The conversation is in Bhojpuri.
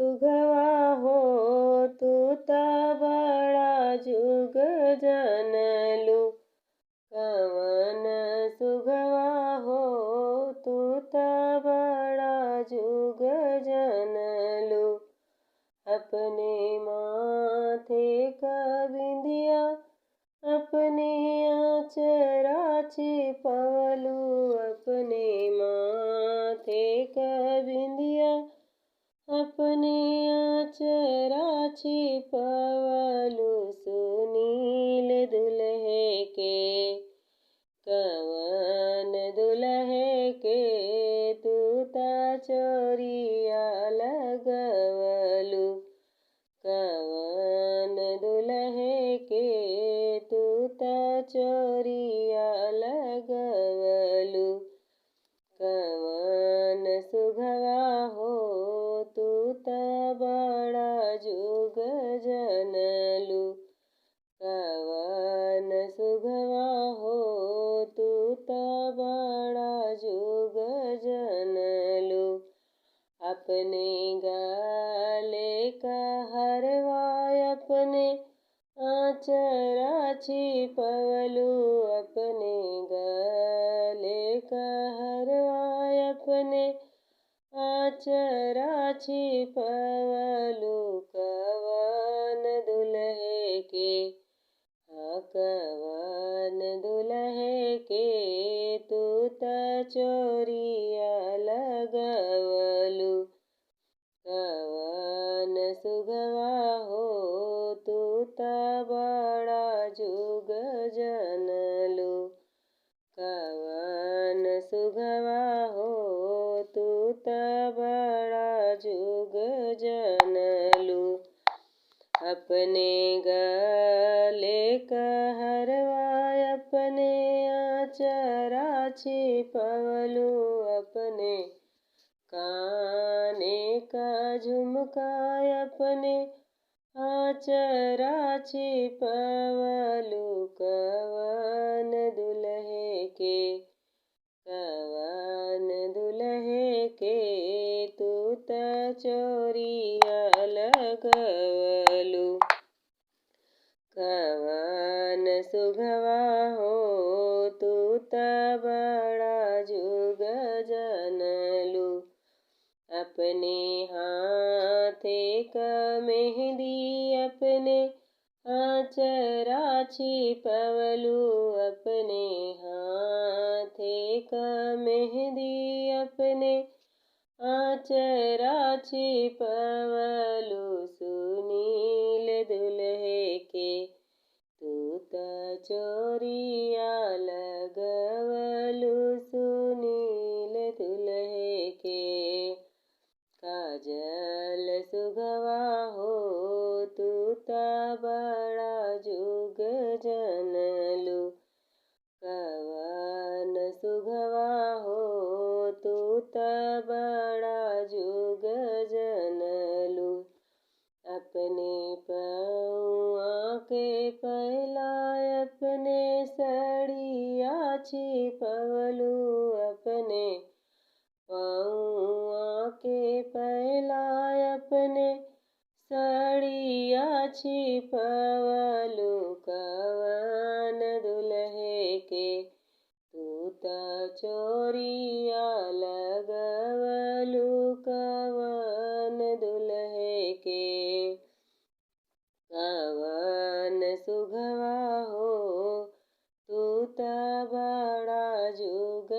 सुघवा हो तू ता बड़ा जुग जानलू। कवन सुघवा हो तू ता बड़ा जुग जानलू। अपने माथे का बिंदिया अपने आचरा छिपवलू। अपने माथे का बिंदिया अपने आचरा छिपवलू। सुनील दुल्हे के कवन दुल्हे के तू ता चोरिया लगवलू। कवन दुल्हे के तू ता चोरिया लगवलू। कवन सुघवा हो तू ता बड़ा जुग जानलू। कवन सुघवा हो तू ता बड़ा जुग जानलू। अपने गाले का हरवा अपने आचरा छिपवलू। अपने गले का हरवा अपने आचरा छिपवलू। कवन दुल्हे के कवन दुल्हे के तू ता चोरिया लगवलू। कवन सुघवा हो तू ता बड़ा जुग जानलू। कवन सुघवा हो तू ता बड़ा जुग जानलू। अपने गले का हरवा अपने आचरा छिपवलू। अपने काने का झुमका अपने आचरा छिपवलू। कवन दुल्हे के कवन दुल्हे के तू ता चोरिया लगवलू। कवन सुघवा हो तू ता बड़ा जुग जानलू। अपने हाथे का मेहंदी अपने आचरा छिपवलू। अपने हाथे का मेहंदी अपने आचरा छिपवलू। सुनील दुल्हे के तू ता चोरिया लगवलू। सुनील दुल्हे के काजल सुघवा हो तू ता बड़ा जुग जानलू। कवन सुघवा हो तू ता बड़ा जुग जानलू। अपने पौआ के पहला अपने सड़िया छिपवलू। अपने पौआ के पहला अपने सड़िया छिपवलू। कवन दुल्हे के तू ता चोरिया लगवलू। कवन दुल्हे के कवन सुघवा हो तू ता बड़ा जुग